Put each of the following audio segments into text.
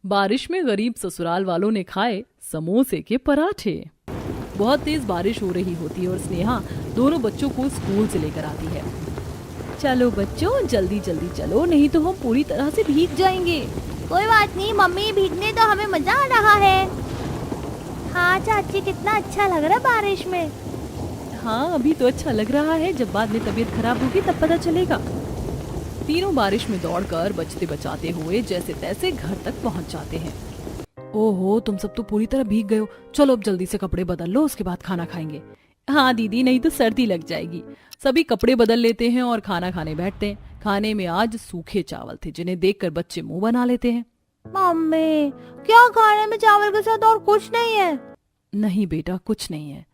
बारिश में गरीब ससुराल वालों ने खाए समोसे के पराठे। बहुत तेज बारिश हो रही होती है और स्नेहा दोनों बच्चों को स्कूल से लेकर आती है। चलो बच्चों जल्दी जल्दी चलो, नहीं तो हम पूरी तरह से भीग जाएंगे। कोई बात नहीं मम्मी, भीगने तो हमें मजा आ रहा है। हाँ चाची, कितना अच्छा लग रहा है बारिश में। हाँ अभी तो अच्छा लग रहा है, जब बाद में तबीयत खराब होगी तब पता चलेगा। तीनों बारिश में दौड़कर बचते बचाते हुए जैसे तैसे घर तक पहुंच जाते हैं। ओहो तुम सब तो पूरी तरह भीग गए हो, चलो अब जल्दी से कपड़े बदल लो, उसके बाद खाना खाएंगे। हाँ दीदी, नहीं तो सर्दी लग जाएगी। सभी कपड़े बदल लेते हैं और खाना खाने बैठते हैं। खाने में आज सूखे चावल थे जिन्हें देखकर बच्चे मुंह बना लेते हैं। मम्मी क्या खाने में चावल के साथ और कुछ नहीं है? नहीं बेटा कुछ नहीं है।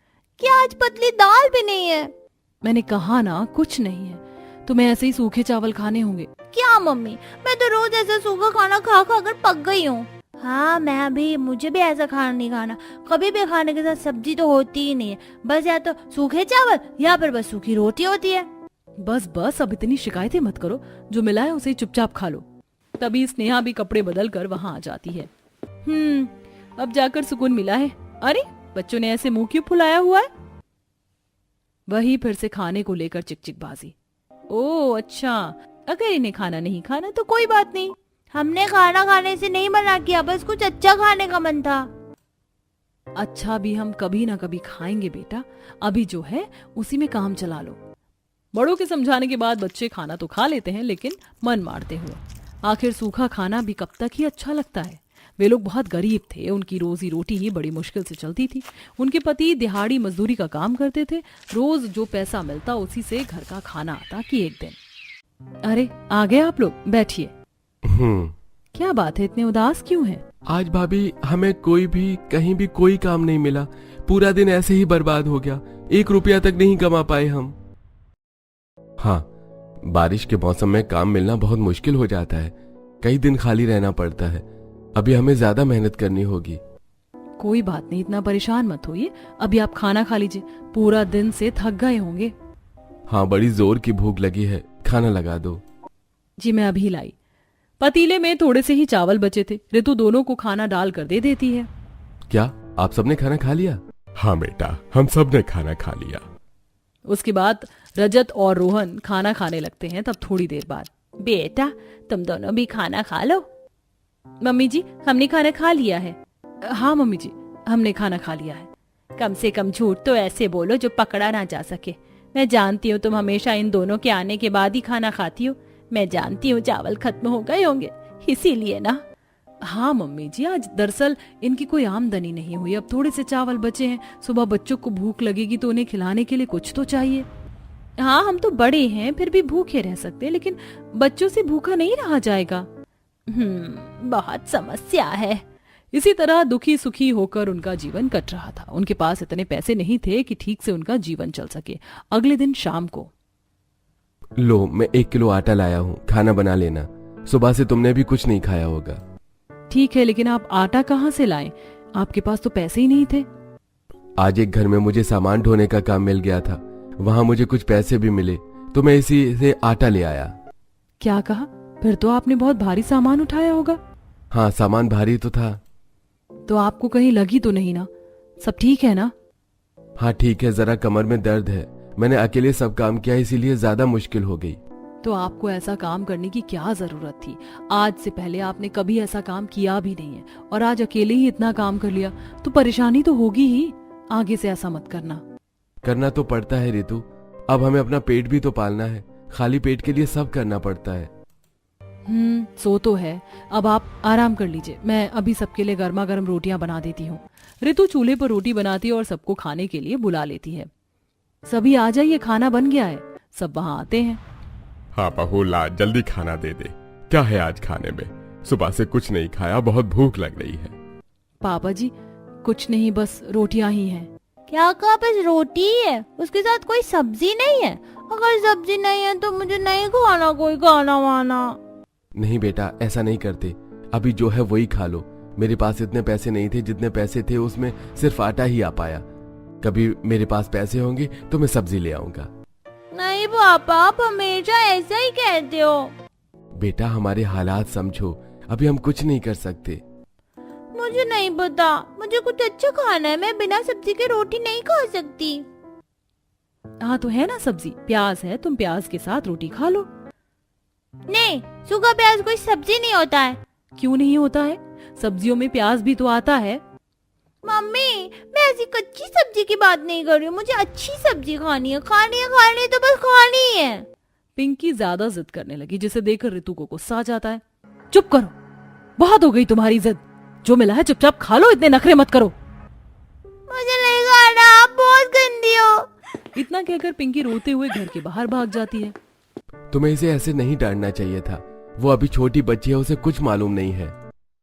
क्या आज पतली दाल भी नहीं है? मैंने कहा ना कुछ नहीं है, तुम्हें ऐसे ही सूखे चावल खाने होंगे। क्या मम्मी, मैं तो रोज ऐसा सूखा खाना खा खा कर पक गई हूँ। हाँ मैं भी, मुझे भी ऐसा खाना नहीं खाना। कभी भी खाने के साथ सब्जी तो होती ही नहीं है, बस या तो सूखे चावल या फिर बस सूखी रोटी होती है। बस बस अब इतनी शिकायतें मत करो, जो मिला है उसे चुपचाप खा लो। तभी स्नेहा भी कपड़े बदल कर वहाँ आ जाती है। अब जाकर सुकून मिला है। अरे बच्चों ने ऐसे मुंह क्यों फुलाया हुआ है? वही फिर से खाने को लेकर चिकचिकबाजी। ओह अच्छा, अगर इन्हें खाना नहीं खाना तो कोई बात नहीं। हमने खाना खाने से नहीं मना किया, बस कुछ अच्छा खाने का मन था। अच्छा भी हम कभी ना कभी खाएंगे बेटा, अभी जो है उसी में काम चला लो। बड़ों के समझाने के बाद बच्चे खाना तो खा लेते हैं लेकिन मन मारते हुए। आखिर सूखा खाना भी कब तक ही अच्छा लगता है। वे लोग बहुत गरीब थे, उनकी रोजी रोटी ही बड़ी मुश्किल से चलती थी। उनके पति दिहाड़ी मजदूरी का काम करते थे, रोज जो पैसा मिलता उसी से घर का खाना आता कि एक दिन। अरे आ गए आप लोग, बैठिए। क्या बात है, इतने उदास क्यों हैं? आज भाभी हमें कोई भी कहीं भी कोई काम नहीं मिला, पूरा दिन ऐसे ही बर्बाद हो गया, 1 रुपया तक नहीं कमा पाए हम। हाँ बारिश के मौसम में काम मिलना बहुत मुश्किल हो जाता है, कई दिन खाली रहना पड़ता है। अभी हमें ज्यादा मेहनत करनी होगी। कोई बात नहीं, इतना परेशान मत होइए, अभी आप खाना खा लीजिए, पूरा दिन से थक गए होंगे। हाँ बड़ी जोर की भूख लगी है, खाना लगा दो। जी मैं अभी लाई। पतीले में थोड़े से ही चावल बचे थे, ऋतु दोनों को खाना डाल कर दे देती है। क्या आप सबने खाना खा लिया? हाँ बेटा हम सब ने खाना खा लिया। उसके बाद रजत और रोहन खाना खाने लगते हैं। तब थोड़ी देर बाद, बेटा तुम दोनों भी खाना खा लो। मम्मी जी हमने खाना खा लिया है। हाँ मम्मी जी हमने खाना खा लिया है। कम से कम झूठ तो ऐसे बोलो जो पकड़ा ना जा सके। मैं जानती हूँ तुम हमेशा इन दोनों के आने के बाद ही खाना खाती हो। मैं जानती हूँ चावल खत्म हो गए होंगे, इसीलिए ना। हाँ मम्मी जी, आज दरअसल इनकी कोई आमदनी नहीं हुई, अब थोड़े से चावल बचे हैं। सुबह बच्चों को भूख लगेगी तो उन्हें खिलाने के लिए कुछ तो चाहिए। हाँ हम तो बड़े हैं, फिर भी भूखे रह सकते हैं, लेकिन बच्चों से भूखा नहीं रहा जाएगा। बहुत समस्या है। इसी तरह दुखी सुखी होकर उनका जीवन कट रहा था। उनके पास इतने पैसे नहीं थे कि ठीक से उनका जीवन चल सके। अगले दिन शाम को, लो मैं 1 किलो आटा लाया हूँ, खाना बना लेना, सुबह से तुमने भी कुछ नहीं खाया होगा। ठीक है, लेकिन आप आटा कहाँ से लाएं? आपके पास तो पैसे ही नहीं थे। आज एक घर में मुझे सामान ढोने का काम मिल गया था, वहाँ मुझे कुछ पैसे भी मिले तो मैं इसी से आटा ले आया। क्या कहा? फिर तो आपने बहुत भारी सामान उठाया होगा। हाँ सामान भारी तो था। तो आपको कहीं लगी तो नहीं ना? सब ठीक है ना? हाँ ठीक है, जरा कमर में दर्द है, मैंने अकेले सब काम किया इसीलिए ज्यादा मुश्किल हो गई। तो आपको ऐसा काम करने की क्या जरूरत थी? आज से पहले आपने कभी ऐसा काम किया भी नहीं है और आज अकेले ही इतना काम कर लिया तो परेशानी तो होगी ही। आगे से ऐसा मत करना। करना तो पड़ता है रितु, अब हमें अपना पेट भी तो पालना है, खाली पेट के लिए सब करना पड़ता है। सो तो है, अब आप आराम कर लीजिए, मैं अभी सबके लिए गर्मा गर्म रोटियां बना देती हूँ। ऋतु चूल्हे पर रोटी बनाती है और सबको खाने के लिए बुला लेती है। सभी आ जाइए, खाना बन गया है। सब वहाँ आते हैं। हाँ बहू ला जल्दी खाना दे दे, क्या है आज खाने में? सुबह से कुछ नहीं खाया, बहुत भूख लग रही है। पापा जी कुछ नहीं, बस रोटियां ही हैं। क्या कहा? बस रोटी ही है, उसके साथ कोई सब्जी नहीं है? अगर सब्जी नहीं है तो मुझे नहीं खाना कोई खाना वाना। नहीं बेटा ऐसा नहीं करते, अभी जो है वही खा लो। मेरे पास इतने पैसे नहीं थे, जितने पैसे थे उसमें सिर्फ आटा ही आ पाया। कभी मेरे पास पैसे होंगे तो मैं सब्जी ले आऊंगा। नहीं पापा, आप हमेशा ऐसा ही कहते हो। बेटा हमारे हालात समझो, अभी हम कुछ नहीं कर सकते। मुझे नहीं पता, मुझे कुछ अच्छा खाना है, मैं बिना सब्जी के रोटी नहीं खा सकती। हाँ तो है ना सब्जी, प्याज है, तुम प्याज के साथ रोटी खा लो। नहीं, सूखा प्याज कोई सब्जी नहीं होता है। क्यों नहीं होता है, सब्जियों में प्याज भी तो आता है। मम्मी, मैं ऐसी कच्ची सब्जी की बात नहीं कर रही हूँ, मुझे अच्छी सब्जी खानी है, खानी है तो बस खानी है। पिंकी ज्यादा जिद करने लगी, जिसे देखकर रितु को गुस्सा आ जाता है। चुप करो, बहुत हो गई तुम्हारी जिद, जो मिला है चुपचाप खा लो, इतने नखरे मत करो। मुझे नहीं खाना, आप बहुत गंदी हो। इतना कहकर पिंकी रोते हुए घर के बाहर भाग जाती है। तुम्हें इसे ऐसे नहीं डांटना चाहिए था, वो अभी छोटी बच्ची है, उसे कुछ मालूम नहीं है।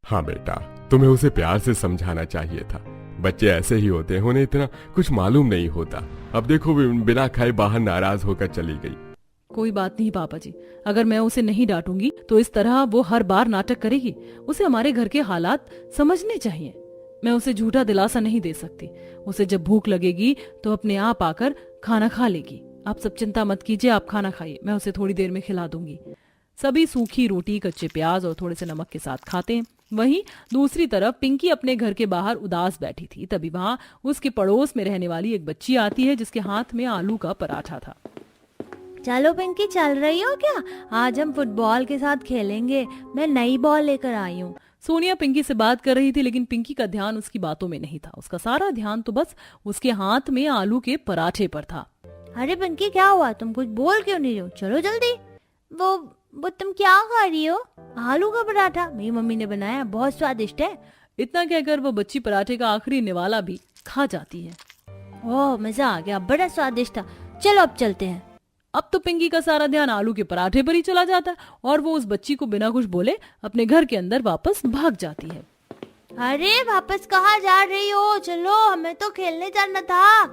हाँ बेटा, तुम्हें उसे प्यार से समझाना चाहिए था, बच्चे ऐसे ही होते हैं, उन्हें इतना कुछ मालूम नहीं होता। अब देखो बिना खाए बाहर नाराज होकर चली गई। कोई बात नहीं पापा जी, अगर मैं उसे नहीं डांटूंगी तो इस तरह वो हर बार नाटक करेगी। उसे हमारे घर के हालात समझने चाहिए। मैं उसे झूठा दिलासा नहीं दे सकती। उसे जब भूख लगेगी तो अपने आप आकर खाना खा लेगी। आप सब चिंता मत कीजिए, आप खाना खाइए, मैं उसे थोड़ी देर में खिला दूंगी। सभी सूखी रोटी, कच्चे प्याज और थोड़े से नमक के साथ खाते हैं। वहीं दूसरी तरफ पिंकी अपने घर के बाहर उदास बैठी थी। तभी वहां उसके पड़ोस में रहने वाली एक बच्ची आती है, जिसके हाथ में आलू का पराठा था। चलो पिंकी, चल रही हो क्या? आज हम फुटबॉल के साथ खेलेंगे, मैं नई बॉल लेकर आई हूँ। सोनिया पिंकी से बात कर रही थी, लेकिन पिंकी का ध्यान उसकी बातों में नहीं था। उसका सारा ध्यान तो बस उसके हाथ में आलू के पराठे पर था। अरे पिंकी, क्या हुआ? तुम कुछ बोल क्यों नहीं रही हो? चलो जल्दी। वो तुम क्या खा रही हो? आलू का पराठा मेरी मम्मी ने बनाया, बहुत स्वादिष्ट है। इतना कहकर वो बच्ची पराठे का आखिरी निवाला भी खा जाती है। ओह, मजा आ गया, बड़ा स्वादिष्ट था। चलो अब चलते हैं। अब तो पिंकी का सारा ध्यान आलू के पराठे पर ही चला जाता है और वो उस बच्ची को बिना कुछ बोले अपने घर के अंदर वापस भाग जाती है। अरे वापस कहाँ जा रही हो? चलो, हमें तो खेलने जाना था।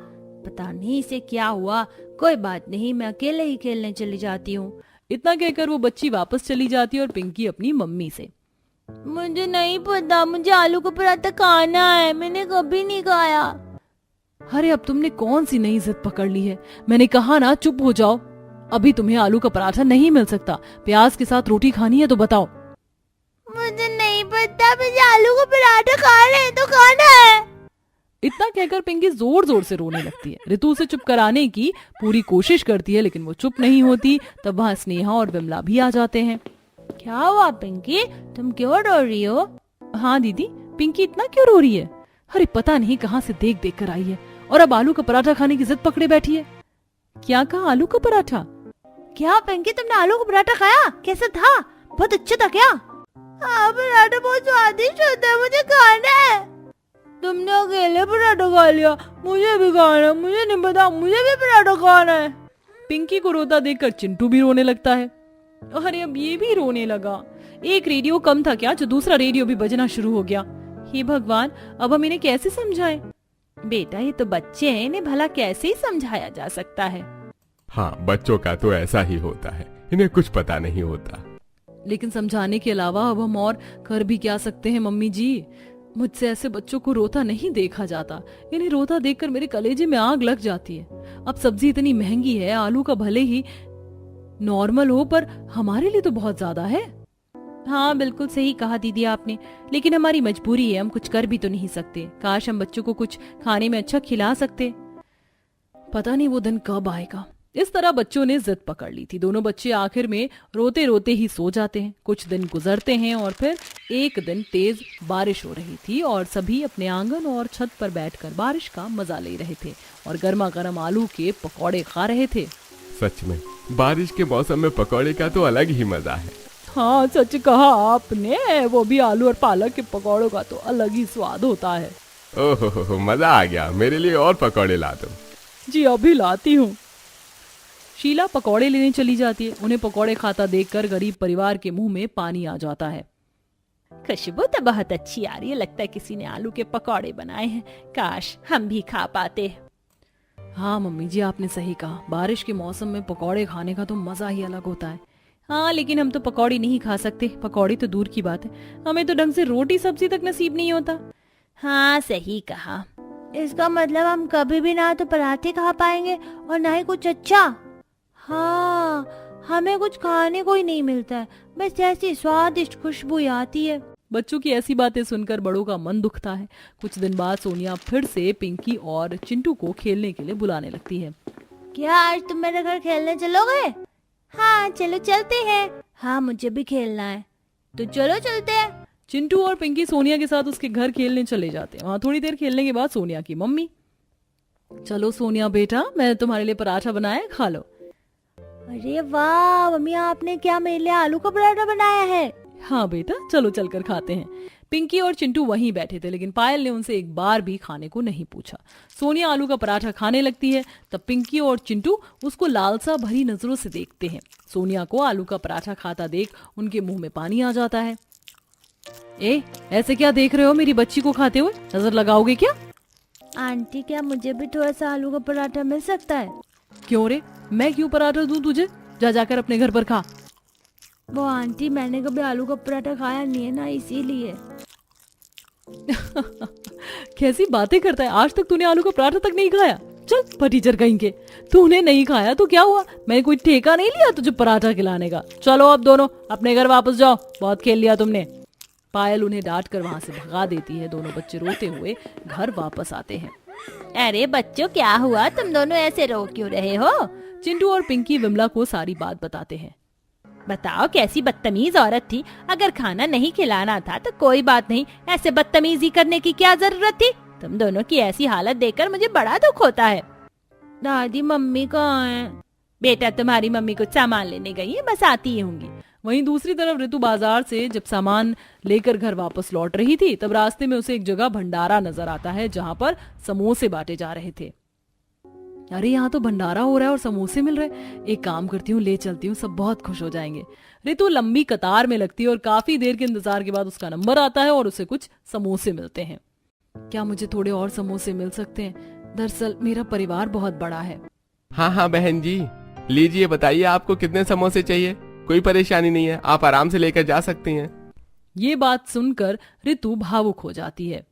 पता नहीं इसे क्या हुआ। कोई बात नहीं, मैं अकेले ही खेलने चली जाती हूँ। इतना कहकर वो बच्ची वापस चली जाती है और पिंकी अपनी मम्मी से, मुझे नहीं पता, मुझे आलू का पराठा खाना है, मैंने कभी नहीं खाया। अरे अब तुमने कौन सी नई जिद पकड़ ली है? मैंने कहा ना चुप हो जाओ। अभी तुम्हें आलू का पराठा नहीं मिल सकता, प्याज के साथ रोटी खानी है तो बताओ। मुझे नहीं पता, मुझे आलू का पराठा खाना है तो खाना है। इतना कहकर पिंकी जोर जोर से रोने लगती है। रितु उसे चुप कराने की पूरी कोशिश करती है, लेकिन वो चुप नहीं होती। तब वहाँ स्नेहा और विमला भी आ जाते हैं। क्या हुआ पिंकी, तुम क्यों रो रही हो? हाँ दीदी, पिंकी इतना क्यों रो रही है? अरे पता नहीं कहाँ से देख देख कर आई है और अब आलू का पराठा खाने की जिद पकड़े बैठी है। क्या कहा? आलू का पराठा? क्या पिंकी, तुमने आलू का पराठा खाया? कैसा था? बहुत अच्छा था क्या? हाँ, पराठा बहुत स्वादिष्ट होता है, मुझे खाना है। तुमने अकेले पराठा खा लिया, मुझे भी खाना है। मुझे नहीं पता, मुझे भी पराठा खाना है। पिंकी को रोता देखकर चिंटू भी रोने लगता है। अरे अब ये भी रोने लगा। एक रेडियो कम था क्या जो दूसरा रेडियो भी बजना शुरू हो गया? हे भगवान, अब हम इन्हें कैसे समझाएं? बेटा ये तो बच्चे हैं, इन्हें भला कैसे ही समझाया जा सकता है? हाँ, बच्चों का तो ऐसा ही होता है, इन्हें कुछ पता नहीं होता। लेकिन समझाने के अलावा अब हम और कर भी क्या सकते हैं मम्मी जी? मुझसे ऐसे बच्चों को रोता नहीं देखा जाता। इन्हें रोता देखकर मेरे कलेजे में आग लग जाती है। अब सब्जी इतनी महंगी है, आलू का भले ही नॉर्मल हो पर हमारे लिए तो बहुत ज्यादा है। हाँ बिल्कुल सही कहा दीदी आपने, लेकिन हमारी मजबूरी है, हम कुछ कर भी तो नहीं सकते। काश हम बच्चों को कुछ खाने में अच्छा खिला सकते। पता नहीं वो दिन कब आएगा। इस तरह बच्चों ने जिद पकड़ ली थी। दोनों बच्चे आखिर में रोते रोते ही सो जाते हैं। कुछ दिन गुजरते हैं और फिर एक दिन तेज बारिश हो रही थी और सभी अपने आंगन और छत पर बैठकर बारिश का मजा ले रहे थे और गर्मा गर्म आलू के पकौड़े खा रहे थे। सच में बारिश के मौसम में पकौड़े का तो अलग ही मजा है। हाँ सच कहा आपने, वो भी आलू और पालक के पकौड़ों का तो अलग ही स्वाद होता है। ओहो, मजा आ गया। मेरे लिए और पकौड़े ला दो। जी अभी लाती हूँ। शीला पकौड़े लेने चली जाती है। उन्हें पकौड़े खाता देखकर गरीब परिवार के मुंह में पानी आ जाता है। खुशबू तो बहुत अच्छी आ रही है, लगता है किसी ने आलू के पकौड़े बनाए हैं। काश हम भी खा पाते। हाँ मम्मी जी आपने सही कहा, बारिश के मौसम में पकौड़े खाने का तो मजा ही अलग होता है। हाँ लेकिन हम तो पकौड़ी नहीं खा सकते। पकौड़ी तो दूर की बात है, हमें तो ढंग से रोटी सब्जी तक नसीब नहीं होता। हाँ सही कहा। इसका मतलब हम कभी भी ना तो पराठे खा पाएंगे और ना ही कुछ अच्छा। हाँ, हमें कुछ खाने को ही नहीं मिलता है, बस ऐसी स्वादिष्ट खुशबू आती है। बच्चों की ऐसी बातें सुनकर बड़ों का मन दुखता है। कुछ दिन बाद सोनिया फिर से पिंकी और चिंटू को खेलने के लिए बुलाने लगती है। क्या आज तुम मेरे घर खेलने चलोगे? हाँ चलो चलते हैं। हाँ मुझे भी खेलना है, तो चलो चलते हैं। चिंटू और पिंकी सोनिया के साथ उसके घर खेलने चले जाते हैं। वहां थोड़ी देर खेलने के बाद सोनिया की मम्मी, चलो सोनिया बेटा, मैंने तुम्हारे लिए पराठा बनाया है, खा लो। अरे वाह मम्मी, आपने क्या मेरे लिए आलू का पराठा बनाया है? हाँ बेटा, चलो चलकर खाते हैं। पिंकी और चिंटू वहीं बैठे थे, लेकिन पायल ने उनसे एक बार भी खाने को नहीं पूछा। सोनिया आलू का पराठा खाने लगती है, तब पिंकी और चिंटू उसको लालसा भरी नजरों से देखते हैं। सोनिया को आलू का पराठा खाता देख उनके मुंह में पानी आ जाता है। ए, ऐसे क्या देख रहे हो मेरी बच्ची को खाते हुए? नजर लगाओगे क्या? आंटी क्या मुझे भी थोड़ा सा आलू का पराठा मिल सकता है? क्यों रे, मैं क्यों पराठा दूं तुझे? जा जाकर अपने घर पर खा। वो आंटी मैंने कभी आलू का पराठा खाया नहीं है ना, इसीलिए। कैसी बातें करता है, आज तक तूने आलू का पराठा तक नहीं खाया? चल फटीचर कहीं के, तूने नहीं खाया तो क्या हुआ? मैंने कोई ठेका नहीं लिया तुझे पराठा खिलाने का। चलो अब दोनों अपने घर वापस जाओ, बहुत खेल लिया तुमने। पायल उन्हें डांट कर वहां से भगा देती है। दोनों बच्चे रोते हुए घर वापस आते हैं। अरे बच्चों क्या हुआ, तुम दोनों ऐसे रो क्यों रहे हो? चिंटू और पिंकी विमला को सारी बात बताते हैं। बताओ कैसी बदतमीज औरत थी, अगर खाना नहीं खिलाना था तो कोई बात नहीं, ऐसे बदतमीजी करने की क्या जरूरत थी? तुम दोनों की ऐसी हालत देखकर मुझे बड़ा दुख होता है। दादी मम्मी कहाँ है? बेटा तुम्हारी मम्मी कुछ सामान लेने गई है, बस आती ही होंगी। वहीं दूसरी तरफ ऋतु बाजार से जब सामान लेकर घर वापस लौट रही थी, तब रास्ते में उसे एक जगह भंडारा नजर आता है जहां पर समोसे बांटे जा रहे थे। अरे यहाँ तो भंडारा हो रहा है और समोसे मिल रहे। एक काम करती हूँ, ले चलती हूँ, सब बहुत खुश हो जाएंगे। ऋतु लंबी कतार में लगती है और काफी देर के इंतजार के बाद उसका नंबर आता है और उसे कुछ समोसे मिलते हैं। क्या मुझे थोड़े और समोसे मिल सकते हैं? दरअसल मेरा परिवार बहुत बड़ा है। हाँ हाँ बहन जी, लीजिए, बताइए आपको कितने समोसे चाहिए। कोई परेशानी नहीं है, आप आराम से लेकर जा सकती हैं। ये बात सुनकर ऋतु भावुक हो जाती है।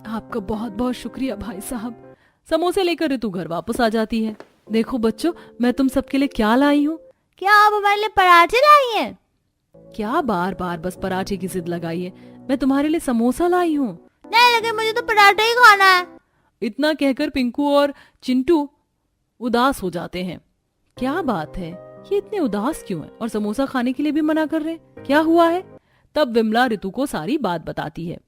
आपका बहुत बहुत शुक्रिया भाई साहब। समोसे लेकर ऋतु घर वापस आ जाती है। देखो बच्चों, मैं तुम सबके लिए क्या लाई हूँ। क्या आप हमारे लिए पराठे लाई हैं? क्या बार बार बस पराठे की जिद लगाई है? मैं तुम्हारे लिए समोसा लाई हूँ। नहीं लगे, मुझे तो पराठा ही खाना है। इतना कहकर पिंकू और चिंटू उदास हो जाते हैं। क्या बात है, ये इतने उदास क्यों है और समोसा खाने के लिए भी मना कर रहे हैं? क्या हुआ है? तब विमला ऋतु को सारी बात बताती है।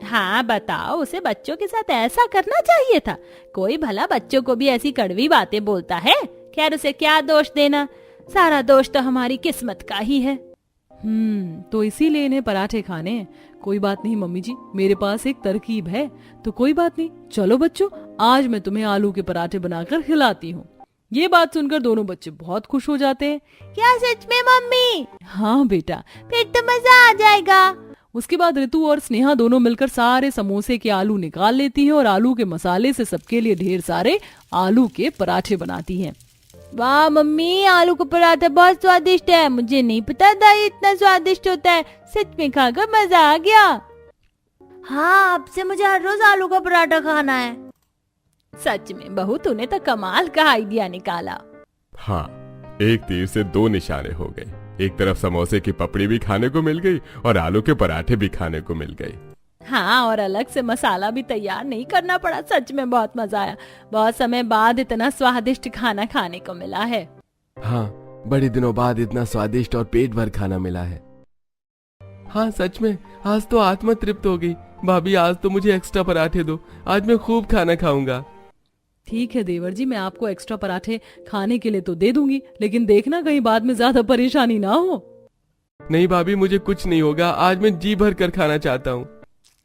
हाँ बताओ, उसे बच्चों के साथ ऐसा करना चाहिए था। कोई भला बच्चों को भी ऐसी कड़वी बातें बोलता है? खैर उसे क्या दोष देना, सारा दोष तो हमारी किस्मत का ही है। तो इसीलिए इन्हें पराठे खाने हैं। कोई बात नहीं मम्मी जी, मेरे पास एक तरकीब है, तो कोई बात नहीं, चलो बच्चों, आज मैं तुम्हें आलू के पराठे बनाकर खिलाती हूँ। ये बात सुनकर दोनों बच्चे बहुत खुश हो जाते हैं। क्या सच में मम्मी? हाँ बेटा। फिर तो मजा आ जाएगा। उसके बाद ऋतु और स्नेहा दोनों मिलकर सारे समोसे के आलू निकाल लेती हैं और आलू के मसाले से सबके लिए ढेर सारे आलू के पराठे बनाती हैं। वाह मम्मी, आलू का पराठा बहुत स्वादिष्ट है। मुझे नहीं पता था ये इतना स्वादिष्ट होता है। सच में खाकर मजा आ गया। हाँ, अब से मुझे हर रोज आलू का पराठा खाना है। सच में बहू, तूने तो कमाल का आइडिया निकाला। हाँ, एक तीर से दो निशाने हो गए। एक तरफ समोसे की पपड़ी भी खाने को मिल गई और आलू के पराठे भी खाने को मिल गए। हाँ, और अलग से मसाला भी तैयार नहीं करना पड़ा। सच में बहुत मजा आया। बहुत समय बाद इतना स्वादिष्ट खाना खाने को मिला है। हाँ, बड़े दिनों बाद इतना स्वादिष्ट और पेट भर खाना मिला है। हाँ सच में, आज तो आत्मा तृप्त हो गई। भाभी, आज तो मुझे एक्स्ट्रा पराठे दो, आज मैं खूब खाना खाऊंगा। ठीक है देवर जी, मैं आपको एक्स्ट्रा पराठे खाने के लिए तो दे दूंगी, लेकिन देखना कहीं बाद में ज्यादा परेशानी ना हो। नहीं भाभी, मुझे कुछ नहीं होगा, आज मैं जी भर कर खाना चाहता हूँ।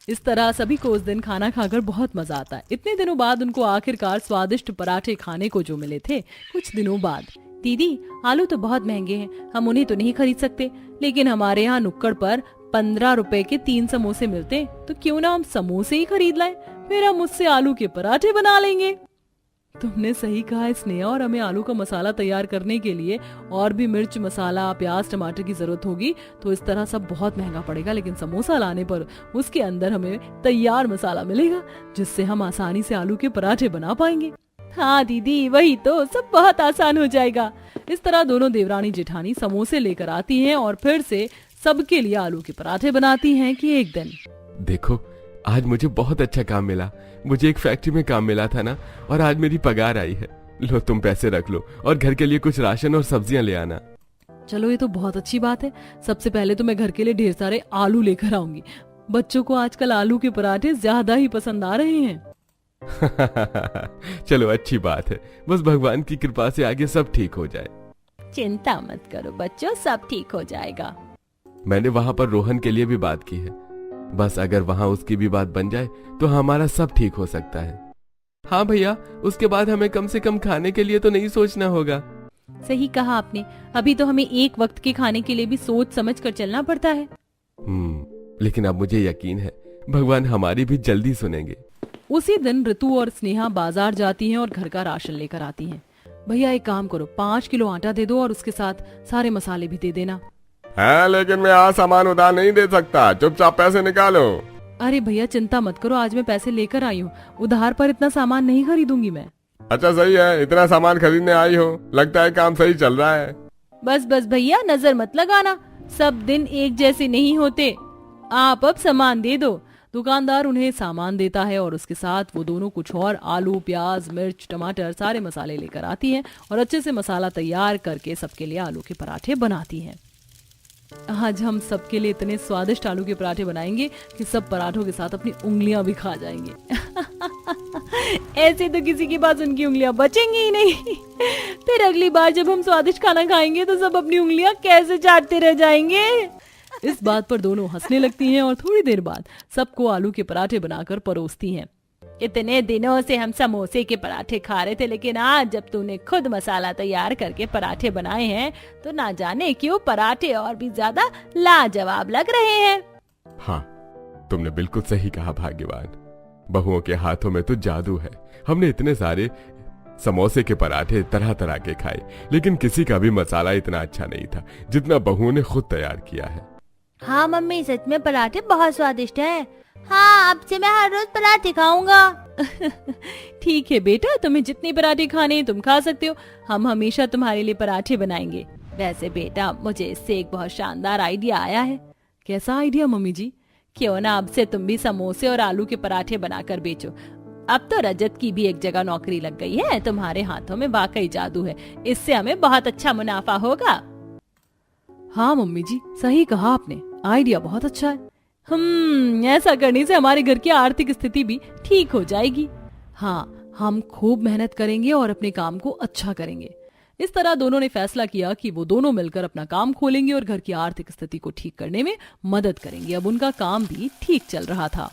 इस तरह सभी को उस दिन खाना खाकर बहुत मजा आता है। इतने दिनों बाद उनको आखिरकार स्वादिष्ट पराठे खाने को जो मिले थे। कुछ दिनों बाद, दीदी आलू तो बहुत महंगे हैं, हम उन्हें तो नहीं खरीद सकते, लेकिन हमारे यहाँ नुक्कड़ पर 15 रुपए के 3 समोसे मिलते, तो क्यों ना हम समोसे ही खरीद लाएं, फिर हम उससे आलू के पराठे बना लेंगे। तुमने सही कहा है स्नेहा, और हमें आलू का मसाला तैयार करने के लिए और भी मिर्च मसाला, प्याज, टमाटर की जरूरत होगी, तो इस तरह सब बहुत महंगा पड़ेगा। लेकिन समोसा लाने पर उसके अंदर हमें तैयार मसाला मिलेगा, जिससे हम आसानी से आलू के पराठे बना पाएंगे। हाँ दीदी, वही तो, सब बहुत आसान हो जाएगा। इस तरह दोनों देवरानी जेठानी समोसे लेकर आती हैं और फिर से सबके लिए आलू के पराठे बनाती हैं कि एक दिन। देखो, आज मुझे बहुत अच्छा काम मिला। मुझे एक फैक्ट्री में काम मिला था ना, और आज मेरी पगार आई है। लो, तुम पैसे रख लो और घर के लिए कुछ राशन और सब्जियां ले आना। चलो, ये तो बहुत अच्छी बात है। सबसे पहले तो मैं घर के लिए ढेर सारे आलू लेकर आऊंगी। बच्चों को आजकल आलू के पराठे ज्यादा ही पसंद आ रहे हैं। चलो, अच्छी बात है। बस भगवान की कृपा से आगे सब ठीक हो जाए। चिंता मत करो बच्चों, सब ठीक हो जाएगा। मैंने वहाँ पर रोहन के लिए भी बात की है। बस अगर वहाँ उसकी भी बात बन जाए तो हमारा सब ठीक हो सकता है। हाँ भैया, उसके बाद हमें कम से कम खाने के लिए तो नहीं सोचना होगा। सही कहा आपने। अभी तो हमें एक वक्त के खाने के लिए भी सोच समझ कर चलना पड़ता है। लेकिन अब मुझे यकीन है भगवान हमारी भी जल्दी सुनेंगे। उसी दिन ऋतु और स्नेहा बाजार जाती हैं और घर का राशन लेकर आती हैं। भैया, एक काम करो, 5 किलो आटा दे दो और उसके साथ सारे मसाले भी दे देना। है, लेकिन मैं आज सामान उधार नहीं दे सकता। चुपचाप पैसे निकालो। अरे भैया, चिंता मत करो, आज मैं पैसे लेकर आई हूँ। उधार पर इतना सामान नहीं खरीदूंगी मैं। अच्छा, सही है, इतना सामान खरीदने आई हो। लगता है काम सही चल रहा है। बस बस भैया, नजर मत लगाना। सब दिन एक जैसे नहीं होते। आप अब सामान दे दो। दुकानदार उन्हें सामान देता है और उसके साथ वो दोनों कुछ और आलू, प्याज, मिर्च, टमाटर, सारे मसाले लेकर आती हैं और अच्छे से मसाला तैयार करके सबके लिए आलू के पराठे बनाती हैं। आज हम सबके लिए इतने स्वादिष्ट आलू के पराठे बनाएंगे कि सब पराठों के साथ अपनी उंगलियां भी खा जाएंगे। ऐसे तो किसी के पास उनकी उंगलियां बचेंगी ही नहीं। फिर अगली बार जब हम स्वादिष्ट खाना खाएंगे तो सब अपनी उंगलियां कैसे चाटते रह जाएंगे। इस बात पर दोनों हंसने लगती हैं और थोड़ी देर बाद सबको आलू के पराठे बनाकर परोसती हैं। इतने दिनों से हम समोसे के पराठे खा रहे थे, लेकिन आज जब तूने खुद मसाला तैयार करके पराठे बनाए हैं तो ना जाने क्यों पराठे और भी ज्यादा लाजवाब लग रहे हैं। हाँ, तुमने बिल्कुल सही कहा भाग्यवान। बहुओं के हाथों में तो जादू है। हमने इतने सारे समोसे के पराठे तरह तरह के खाए, लेकिन किसी का भी मसाला इतना अच्छा नहीं था जितना बहुओं ने खुद तैयार किया है। हाँ मम्मी, सच में पराठे बहुत स्वादिष्ट हैं। हाँ, अब से मैं हर रोज पराठे खाऊंगा। ठीक है बेटा, तुम्हें जितने पराठे खाने हैं तुम खा सकते हो। हम हमेशा तुम्हारे लिए पराठे बनाएंगे। वैसे बेटा, मुझे इससे एक बहुत शानदार आइडिया आया है। कैसा आइडिया मम्मी जी? क्यों ना अब से तुम भी समोसे और आलू के पराठे बनाकर बेचो। अब तो रजत की भी एक जगह नौकरी लग गई है। तुम्हारे हाथों में वाकई जादू है। इससे हमें बहुत अच्छा मुनाफा होगा। हाँ मम्मी जी, सही कहा आपने। आइडिया बहुत अच्छा है। ऐसा करने से हमारे घर की आर्थिक स्थिति भी ठीक हो जाएगी। हाँ, हम खूब मेहनत करेंगे और अपने काम को अच्छा करेंगे। इस तरह दोनों ने फैसला किया कि वो दोनों मिलकर अपना काम खोलेंगे और घर की आर्थिक स्थिति को ठीक करने में मदद करेंगे। अब उनका काम भी ठीक चल रहा था।